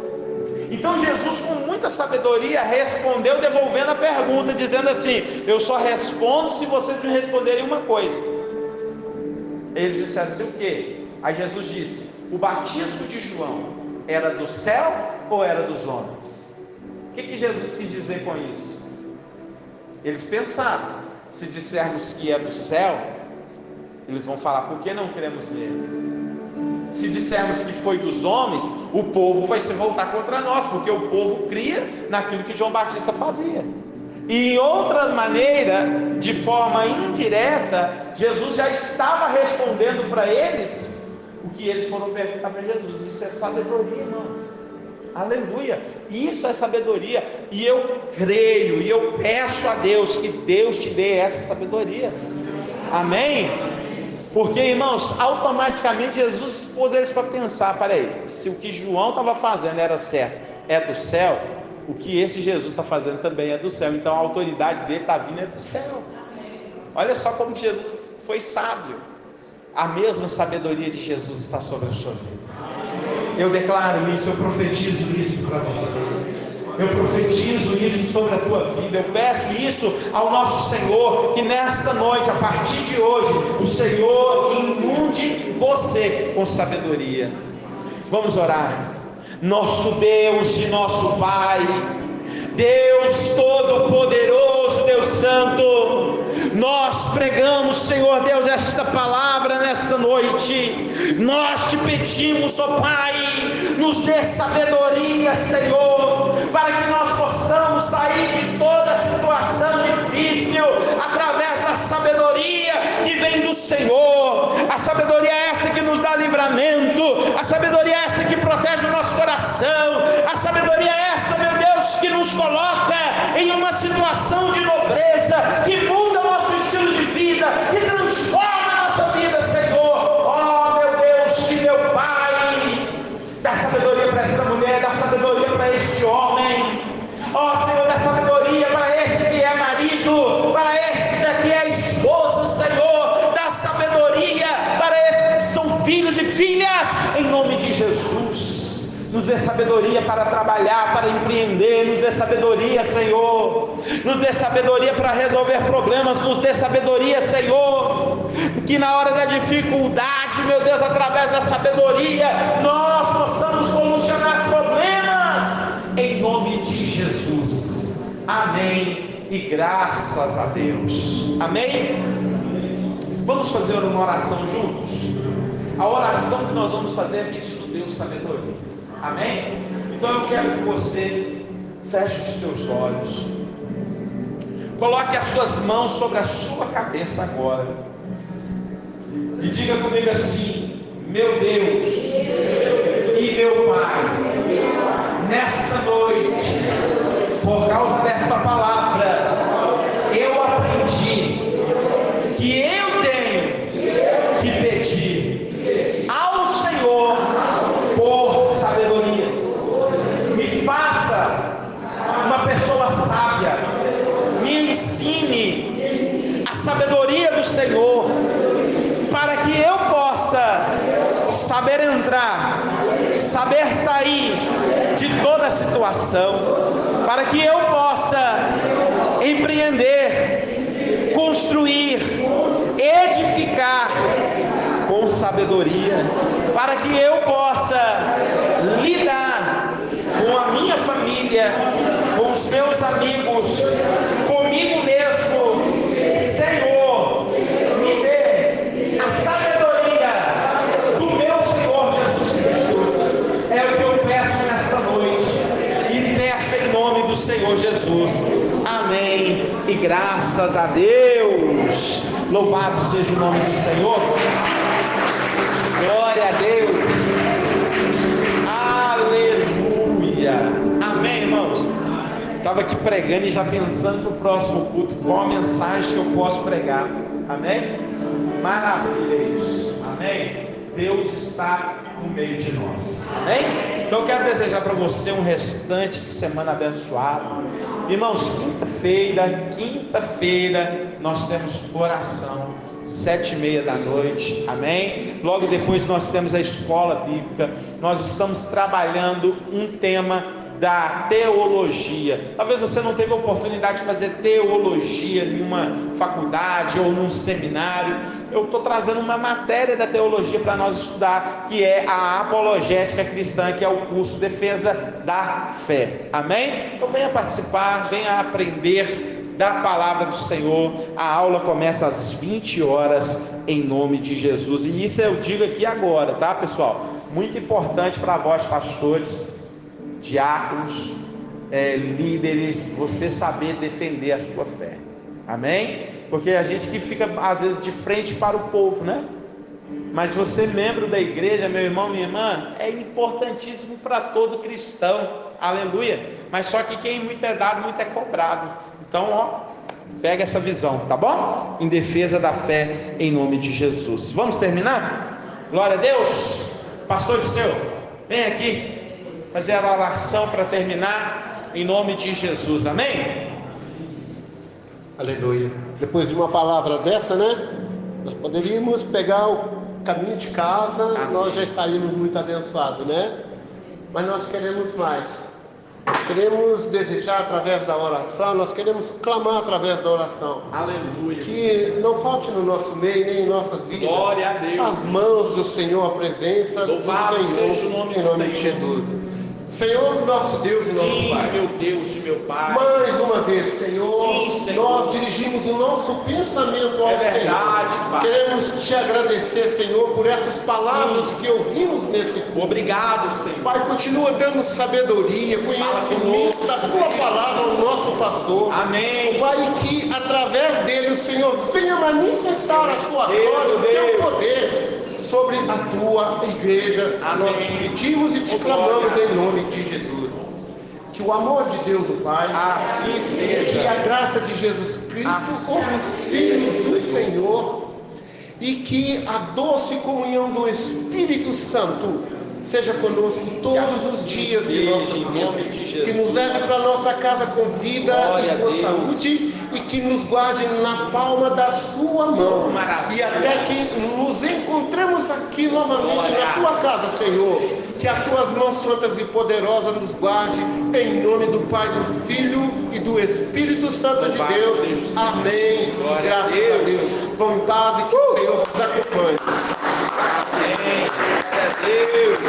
Então Jesus, com muita sabedoria, respondeu devolvendo a pergunta, dizendo assim: eu só respondo se vocês me responderem uma coisa. Eles disseram assim: o quê? Aí Jesus disse: o batismo de João era do céu ou era dos homens? O que Jesus quis dizer com isso? Eles pensaram: se dissermos que é do céu, eles vão falar: por que não cremos nele? Se dissermos que foi dos homens, o povo vai se voltar contra nós, porque o povo cria naquilo que João Batista fazia. E em outra maneira, de forma indireta, Jesus já estava respondendo para eles o que eles foram perguntar para Jesus. Isso é sabedoria, irmãos. Aleluia, isso é sabedoria. E eu creio, e eu peço a Deus que Deus te dê essa sabedoria. Amém? Porque, irmãos, automaticamente Jesus pôs eles para pensar: peraí, se o que João estava fazendo era certo, é do céu, o que esse Jesus está fazendo também é do céu. Então a autoridade dele está vindo é do céu. Olha só como Jesus foi sábio. A mesma sabedoria de Jesus está sobre a sua vida. Eu declaro isso, eu profetizo isso para você. Eu profetizo isso sobre a tua vida. Eu peço isso ao nosso Senhor, que nesta noite, a partir de hoje, o Senhor inunde você com sabedoria. Vamos orar. Nosso Deus e nosso Pai, Deus Todo-Poderoso, Deus Santo, nós pregamos, Senhor Deus, esta palavra nesta noite. Nós te pedimos, ó Pai, nos dê sabedoria, Senhor, para que nós possamos sair de toda situação difícil através da sabedoria que vem do Senhor. A sabedoria é essa que nos dá livramento, a sabedoria é essa que protege o nosso coração, a sabedoria é essa, meu Deus, que nos coloca em uma situação de nobreza, que muda o nosso estilo de vida, que transforma a nossa vida, Senhor. Oh, meu Deus e meu Pai, dá sabedoria para esta mulher, dá sabedoria para este homem. Oh, Senhor, dá sabedoria para este que é marido, para este que é esposa, Senhor. Dá sabedoria para estes que são filhos e filhas, em nome de Jesus. Nos dê sabedoria para trabalhar, para empreender. Nos dê sabedoria, Senhor. Nos dê sabedoria para resolver problemas. Nos dê sabedoria, Senhor, que na hora da dificuldade, meu Deus, através da sabedoria, nós possamos solucionar problemas, em nome de Jesus. Amém e graças a Deus. Amém? Vamos fazer uma oração juntos? A oração que nós vamos fazer é pedindo a Deus sabedoria. Amém? Então eu quero que você feche os teus olhos, coloque as suas mãos sobre a sua cabeça agora e diga comigo assim: meu Deus e meu Pai, nesta noite, por causa desta palavra, eu aprendi que eu tenho que pedir ao Senhor por sabedoria. Me faça uma pessoa sábia, me ensine a sabedoria do Senhor, para que eu possa saber entrar, saber sair de toda situação, para que eu possa empreender, construir, edificar com sabedoria, para que eu possa lidar com a minha família, com os meus amigos, comigo mesmo. Senhor, me dê a sabedoria do meu Senhor Jesus Cristo. É o que eu peço nesta noite e peço em nome do Senhor Jesus. Amém e graças a Deus. Louvado seja o nome do Senhor. Glória a Deus. Aleluia. Amém, irmãos? Estava aqui pregando e já pensando no próximo culto, qual a mensagem que eu posso pregar. Amém? Maravilha isso. Amém? Deus está no meio de nós. Amém? Então eu quero desejar para você um restante de semana abençoado. Irmãos, quinta-feira nós temos oração, 7:30 da noite, amém? Logo depois nós temos a escola bíblica. Nós estamos trabalhando um tema da teologia. Talvez você não teve a oportunidade de fazer teologia em uma faculdade ou num seminário. Eu estou trazendo uma matéria da teologia para nós estudar, que é a apologética cristã, que é o curso Defesa da Fé, amém? Então venha participar, venha aprender da palavra do Senhor. A aula começa às 20 horas em nome de Jesus, e isso eu digo aqui agora, tá, pessoal? Muito importante para vós, pastores, diáconos, líderes, você saber defender a sua fé. Amém? Porque a gente que fica às vezes de frente para o povo, né? Mas você, membro da igreja, meu irmão, minha irmã, é importantíssimo para todo cristão. Aleluia. Mas só que quem muito é dado, muito é cobrado. Então, ó, pega essa visão, tá bom? Em defesa da fé, em nome de Jesus. Vamos terminar? Glória a Deus. Pastor Disseu, vem aqui fazer a oração para terminar, em nome de Jesus. Amém? Aleluia. Depois de uma palavra dessa, né? Nós poderíamos pegar o caminho de casa, nós já estaríamos muito abençoados, né? Mas nós queremos mais. Nós queremos desejar através da oração, nós queremos clamar através da oração. Aleluia. Que não falte no nosso meio, nem em nossas vidas. Glória a Deus. As mãos do Senhor, a presença Louvado do Senhor, seja o nome em do nome Senhor. de Jesus. Senhor, nosso Deus e nosso Pai. Meu Deus e meu Pai. Mais uma vez, Senhor, Sim, Senhor. nós dirigimos o nosso pensamento ao verdade, Senhor. Pai. Queremos te agradecer, Senhor, por essas palavras que ouvimos nesse culto. Obrigado, Senhor. Pai, continua dando sabedoria, conhecimento da Sua palavra ao nosso pastor. Amém. Pai, que através dele o Senhor venha manifestar a Sua glória, o Teu poder sobre a Tua igreja. Amém. Nós te pedimos e te clamamos em nome de Jesus. Que o amor de Deus, o Pai, Assim que seja. a graça de Jesus Cristo, o Filho do Senhor, e que a doce comunhão do Espírito Santo seja conosco todos os dias de nossa vida, que nos leve para nossa casa com vida e com saúde, e que nos guarde na palma da Sua mão, e até que nos encontremos aqui novamente na Tua casa, Senhor, que as Tuas mãos santas e poderosas nos guarde, em nome do Pai, do Filho e do Espírito Santo de Deus. Amém. E graças a Deus. Vamos em paz e que o Senhor nos acompanhe. Amém. Glória a Deus.